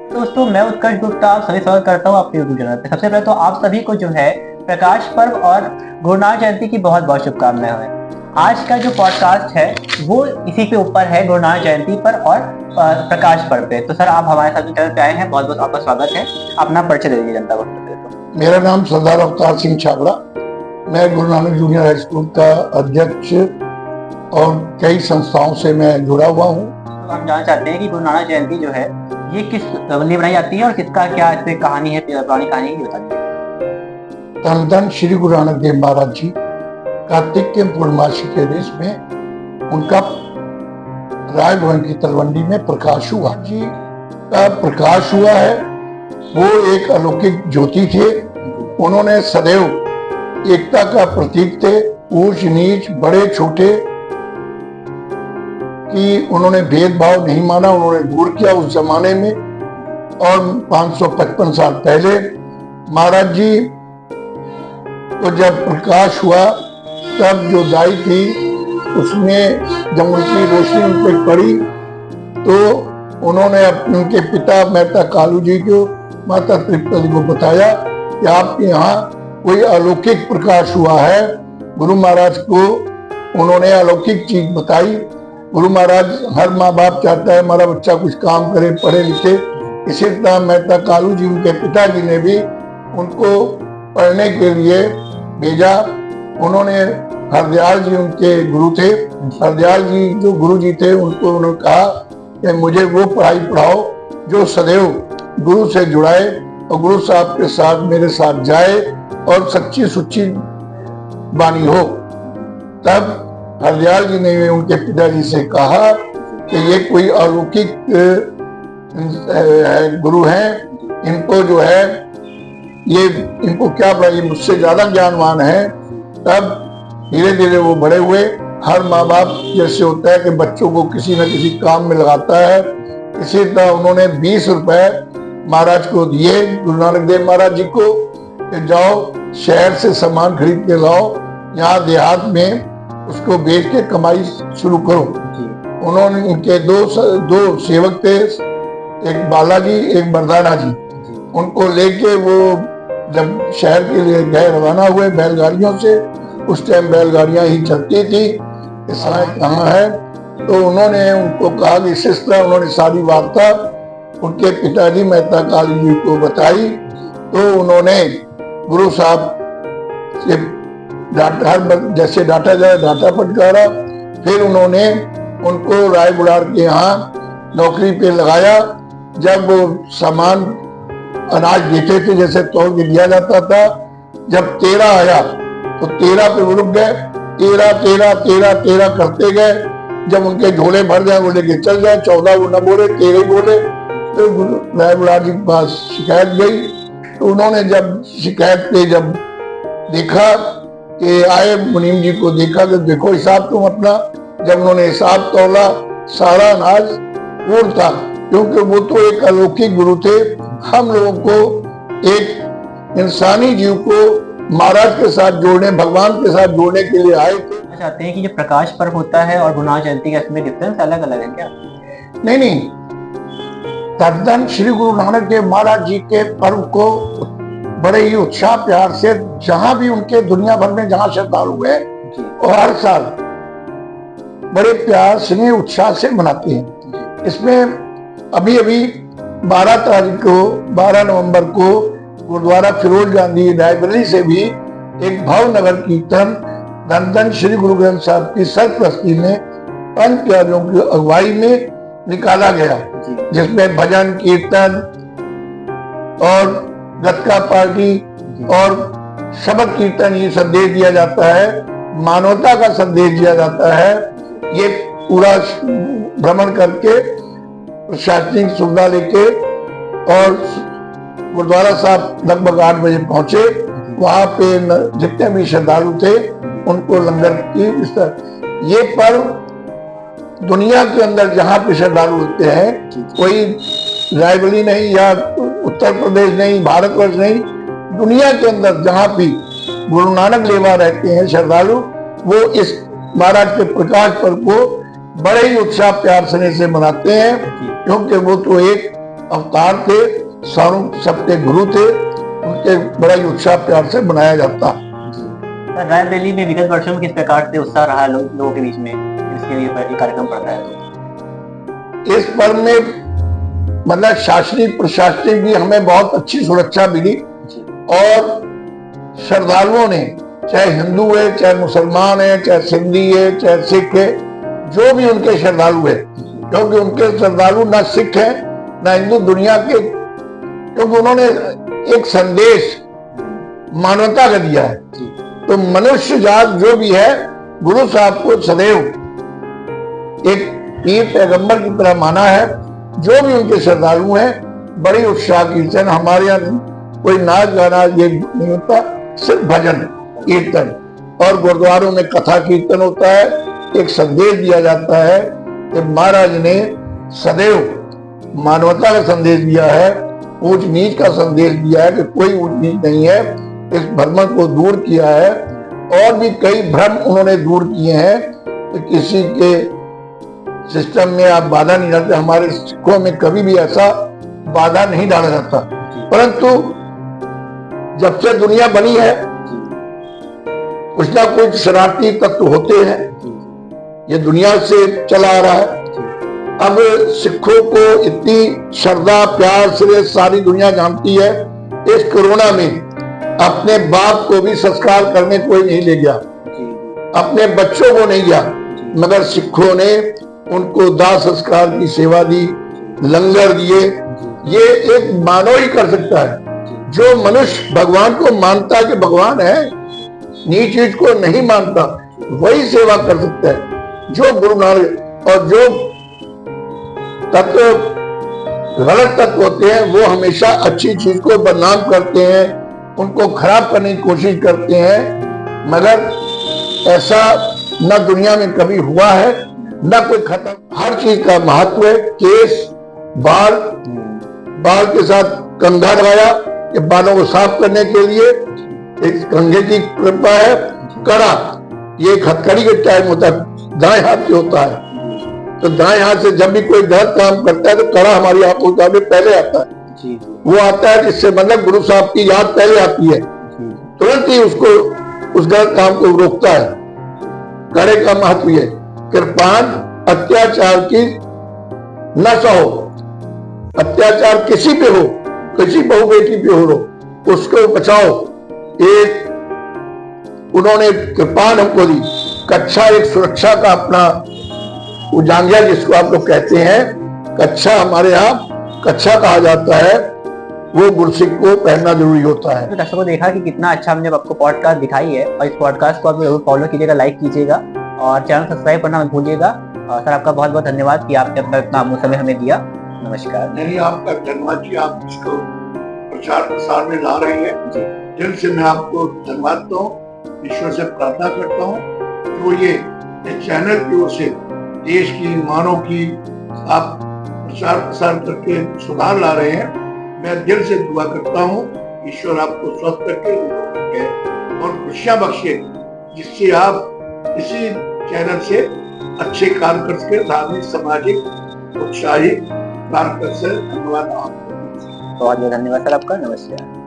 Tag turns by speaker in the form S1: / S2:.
S1: दोस्तों मैं उत्कर्ष गुप्ता आप सभी स्वागत करता हूँ आपके यूट्यूब चैनल पे। सबसे पहले तो आप सभी को जो है प्रकाश पर्व और गुरु नानक जयंती की बहुत बहुत शुभकामनाएं हैं। आज का जो पॉडकास्ट है वो इसी के ऊपर है, गुरु नानक जयंती पर और प्रकाश पर्व पे। तो सर आप हमारे साथ चैनल पे आए हैं, बहुत बहुत आपका स्वागत है। अपना परिचय दे दीजिए जनता को। तो
S2: मेरा नाम सरदार अवतार सिंह छाबड़ा, मैं Guru Nanak junior high school का अध्यक्ष और कई संस्थाओं से मैं जुड़ा हुआ हूँ।
S1: तो हम जानना चाहते हैं कि गुरु नानक जयंती जो है ये किस लिए बनाई जाती है और किसका क्या इसमें कहानी है, पुरानी कहानी है, बता दीजिए।
S2: धन धन श्री गुरु नानक देव महाराज जी कार्तिक के पूर्णमासी के देश में उनका राय भवन की तलवंडी में प्रकाश हुआ। जी का प्रकाश हुआ है, वो एक अलौकिक ज्योति थे। उन्होंने सदैव एकता का प्रतीक थे। ऊंच नीच बड़े छोटे कि उन्होंने भेदभाव नहीं माना, उन्होंने दूर किया उस जमाने में। और 555 साल पहले महाराज जी को जब प्रकाश हुआ तब जो दाई थी उसने जब उनकी रोशनी उन पर पड़ी तो उन्होंने उनके पिता मेहता कालू जी को, माता तृप्ता जी को बताया कि आपके यहाँ कोई अलौकिक प्रकाश हुआ है। गुरु महाराज को उन्होंने अलौकिक चीज बताई। गुरु महाराज, हर माँ बाप चाहता है हमारा बच्चा कुछ काम करे, पढ़े लिखे। इसी तरह मेहता कालू जी, उनके पिताजी ने भी उनको पढ़ने के लिए भेजा। उन्होंने हरदयाल जी उनके गुरु थे, हरदयाल जी जो गुरु जी थे उनको उन्होंने कहा कि मुझे वो पढ़ाई पढ़ाओ जो सदैव गुरु से जुड़ाए और गुरु साहब के साथ मेरे साथ जाए और सच्ची सुच्ची बानी हो। तब हरदयाल जी ने उनके पिताजी से कहा कि ये कोई अलौकिक गुरु हैं, इनको जो है ये इनको क्या पता, ये मुझसे ज्यादा ज्ञानवान है। तब धीरे धीरे वो बड़े हुए। हर माँ बाप जैसे होता है कि बच्चों को किसी न किसी काम में लगाता है, इसी तरह उन्होंने 20 रुपए महाराज को दिए, गुरु नानक देव महाराज जी को, कि जाओ शहर से सामान खरीद के लाओ, यहाँ देहात में उसको बेच के कमाई शुरू करो। उन्होंने उनके दो सेवक थे, एक बालाजी एक मर्दाना जी। उनको लेके वो जब शहर के लिए गए, रवाना हुए बैलगाड़ियों से। उस टाइम बैलगाड़ियां ही चलती थी, समय कहाँ है। तो उन्होंने उनको कहा कि इस तरह उन्होंने सारी वार्ता उनके पिताजी मेहता कालू जी को बताई। तो उन्होंने गुरु साहब से जैसे डांटा जाए डांटा फटकारा। फिर उन्होंने उनको राय बुलार के यहाँ नौकरी पे लगाया। जब वो सामान अनाज देते थे जैसे तौल के दिया जाता था, जब 13 आया तो 13 पे वो रुक गए। 13 13 13 13 करते गए। जब उनके झोले भर जाए वो लेके चल जाए। 14 वो न बोले, 13 ही बोले। तो राय बुलार जी के पास शिकायत गई। तो उन्होंने जब शिकायत पे जब देखा कि आए, मुनीम जी को देखा कि देखो हिसाब तुम अपना। जब उन्होंने हिसाब तौला, सारा अनाज पूर्ण था, क्योंकि वो तो एक अलौकिक गुरु थे। हम लोगों को एक इंसानी जीव को महाराज के साथ जोड़ने, भगवान के साथ जोड़ने के लिए आए थे।
S1: चाहते हैं कि जो प्रकाश पर्व होता है और गुरु नानक जयंती का इसमें डिफरेंस अलग अलग है क्या?
S2: नहीं, धन श्री गुरु नानक देव महाराज जी के पर्व को बड़े ही उत्साह प्यार से, जहां भी उनके दुनिया भर में जहां श्रद्धालु हुए और हर साल बड़े प्यार स्नेह उत्साह से मनाते हैं। इसमें अभी 12 तारीख को, 12 नवंबर को गुरुद्वारा फिरोज गांधी लाइब्रेरी से भी एक भव्य नगर कीर्तन धन धन श्री गुरु ग्रंथ साहब की सरप्रस्ती में पंच प्यारों की अगुवाई में निकाला गया, जिसमें भजन कीर्तन और गतका पार्टी और शबद कीर्तन ये संदेश दिया जाता है, मानवता का संदेश दिया जाता है। ये पूरा भ्रमण करके प्रशासनिक सुविधा लेके और गुरुद्वारा साहब लगभग 8 बजे पहुंचे। वहां पे जितने भी श्रद्धालु थे उनको लंगर की विस्तार। ये पर्व दुनिया के अंदर जहां पे श्रद्धालु होते हैं, कोई रायबरेली नहीं या उत्तर प्रदेश नहीं, भारतवर्ष नहीं, दुनिया के अंदर जहां भी गुरु नानक लेवा रहते हैं श्रद्धालु, वो इस महाराज के प्रकाश पर्व को बड़े ही उत्साह प्यार स्नेह से मनाते हैं, क्योंकि वो तो एक अवतार थे, सबके गुरु थे, उनके बड़ा ही उत्साह प्यार से मनाया जाता।
S1: सर, रायबरेली में विगत वर्षों में किस प्रकार से उत्साह रहा लोगों के बीच में इसके लिए ये कार्यक्रम पड़ता है? तो
S2: इस पर्व में मतलब शासनिक प्रशासनिक भी हमें बहुत अच्छी सुरक्षा मिली और श्रद्धालुओं ने, चाहे हिंदू है, चाहे मुसलमान है, चाहे सिंधी है, चाहे सिख है, जो भी उनके श्रद्धालु है, क्योंकि उनके श्रद्धालु ना सिख है ना हिंदू दुनिया के, क्योंकि उन्होंने एक संदेश मानवता का दिया है। तो मनुष्य जात जो भी है, गुरु साहब को सदैव एक पीर पैगंबर की तरह माना है। जो भी उनके श्रद्धालु हैं, बड़ी उत्साह कीर्तन, हमारे यहाँ कोई नाच गाना ये नहीं होता, सिर्फ भजन कीर्तन, और गुरुद्वारों में कथा कीर्तन होता है। एक संदेश दिया जाता है कि महाराज ने सदैव मानवता का संदेश दिया है, ऊंच नीच का संदेश दिया है कि कोई ऊंच नीच नहीं है, इस भ्रम को दूर किया है। और भी कई भ्रम उन्होंने दूर किए हैं कि किसी के सिस्टम में आप बाधा नहीं डालते। हमारे सिखों में कभी भी ऐसा बाधा नहीं डाला जाता, परंतु जब से दुनिया बनी है कुछ ना कुछ शरारती तत्व होते हैं, ये दुनिया से चला आ रहा है। अब सिखों को इतनी श्रद्धा प्यार से सारी दुनिया जानती है। इस कोरोना में अपने बाप को भी संस्कार करने कोई नहीं ले गया, अपने बच्चों को नहीं गया, मगर सिखों ने उनको दाह संस्कार की सेवा दी, लंगर दिए। ये एक मानव ही कर सकता है। जो मनुष्य भगवान को मानता है कि भगवान है, नीच चीज को नहीं मानता, वही सेवा कर सकता है। जो गुरु नानक और जो तत्व गलत तत्व होते हैं वो हमेशा अच्छी चीज को बदनाम करते हैं, उनको खराब करने की कोशिश करते हैं, मगर ऐसा न दुनिया में कभी हुआ है न कोई खत्म। हर चीज का महत्व है। केस, बाल के साथ कंघा लगाया, ये बालों को साफ करने के लिए एक कंघे की कृपा है। कड़ा, ये एक हथकड़ी के टाइम होता है, दाएं हाथ से होता है, तो दाएं हाथ से जब भी कोई गलत काम करता है तो कड़ा हमारी आंखों के सामने पहले आता है। वो आता है जिससे मतलब गुरु साहब की याद पहले आती है, तुरंत ही उसको उस गलत काम को रोकता है। कड़े का महत्व है। कृपाण, अत्याचार की न सहो। अत्याचार किसी पे हो, किसी बहू बेटी पे हो, उसको बचाओ। एक उन्होंने कृपाण हमको दी। कच्छा एक सुरक्षा का अपना उजांगिया जिसको आप लोग कहते हैं, कच्छा हमारे यहाँ कच्छा कहा जाता है, वो गुरसिख को पहनना जरूरी होता है।
S1: तो दर्शकों देखा कि कितना अच्छा हमने आपको पॉडकास्ट दिखाई है, और इस पॉडकास्ट को आप जरूर फॉलो कीजिएगा, लाइक कीजिएगा और चैनल सब्सक्राइब करना मत भूलिएगा। और सर, आपका बहुत बहुत धन्यवाद कि आपने अपना इतना अमूल्य समय हमें दिया। नमस्कार।
S2: नहीं, आपका धन्यवाद जी, आप इसको प्रचार प्रसार में ला रहे हैं। दिल से मैं आपको धन्यवाद देता हूँ, ईश्वर से प्रार्थना करता हूँ तो ये चैनल की ओर से देश की, मानव की आप प्रचार प्रसार करके सुधार ला रहे हैं। मैं दिल से दुआ करता हूँ, ईश्वर आपको स्वस्थ रखे और खुशियां बख्शे, जिससे आप इसी चैनल से अच्छे कार्य कर सके, धार्मिक, सामाजिक, उत्साहित कार्य कर सके। धन्यवाद आपको।
S1: बहुत बहुत धन्यवाद सर आपका। नमस्कार।